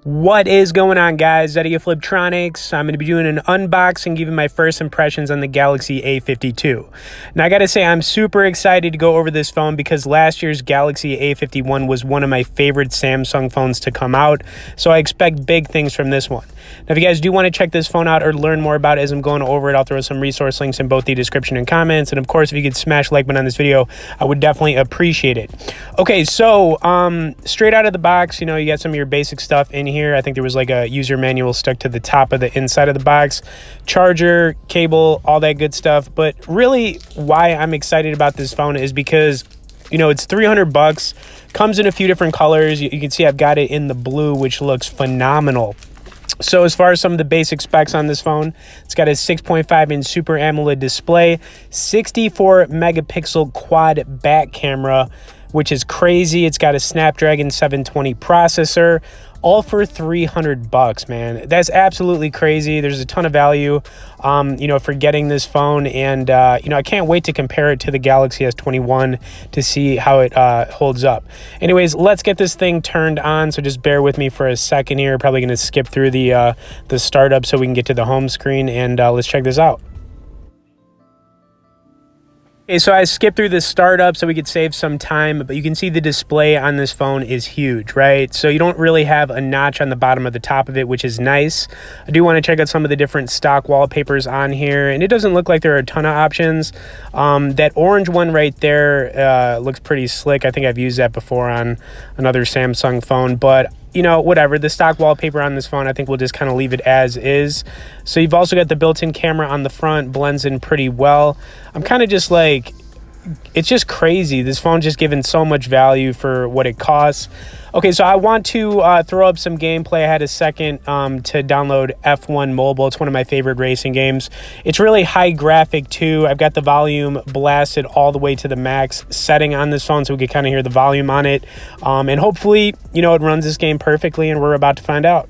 What is going on, guys? Eddie of Fliptroniks. I'm going to be doing an unboxing, giving my first impressions on the Galaxy A52. Now, I got to say, I'm super excited to go over this phone because last year's Galaxy A51 was one of my favorite Samsung phones to come out, so I expect big things from this one. Now, if you guys do want to check this phone out or learn more about it as I'm going over it, I'll throw some resource links in both the description and comments, and of course, if you could smash like button on this video, I would definitely appreciate it. Okay, so straight out of the box, you got some of your basic stuff in here. I think there was like a user manual stuck to the top of the inside of the box, charger, cable, all that good stuff. But really why I'm excited about this phone is because, it's $300, comes in a few different colors. You can see I've got it in the blue, which looks phenomenal. So as far as some of the basic specs on this phone, it's got a 6.5-inch Super AMOLED display, 64 megapixel quad back camera, which is crazy. It's got a Snapdragon 720 processor, all for $300, man. That's absolutely crazy. There's a ton of value, for getting this phone, and I can't wait to compare it to the Galaxy S21 to see how it holds up. Anyways, let's get this thing turned on. So just bear with me for a second here. Probably going to skip through the startup so we can get to the home screen, and let's check this out. Okay, so I skipped through the startup so we could save some time, but you can see the display on this phone is huge, right? So you don't really have a notch on the bottom of the top of it, which is nice. I do want to check out some of the different stock wallpapers on here, and it doesn't look like there are a ton of options. That orange one right there looks pretty slick. I think I've used that before on another Samsung phone, but whatever. The stock wallpaper on this phone, I think we'll just kind of leave it as is. So you've also got the built-in camera on the front, blends in pretty well. I'm kind of just like, it's just crazy. This phone just given so much value for what it costs. Okay, so I want to throw up some gameplay. I had a second to download F1 Mobile. It's one of my favorite racing games. It's really high graphic too. I've got the volume blasted all the way to the max setting on this phone so we can kind of hear the volume on it. And hopefully, it runs this game perfectly, and we're about to find out.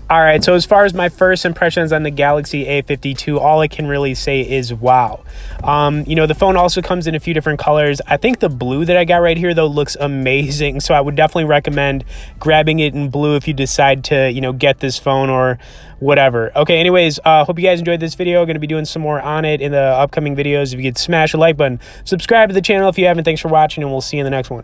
All right, so as far as my first impressions on the Galaxy A52, all I can really say is wow. You know, the phone also comes in a few different colors. I think the blue that I got right here, though, looks amazing. So I would definitely recommend grabbing it in blue if you decide to, you know, get this phone or whatever. Okay, anyways, hope you guys enjoyed this video. Going to be doing some more on it in the upcoming videos. If you could smash the like button, subscribe to the channel if you haven't. Thanks for watching, and we'll see you in the next one.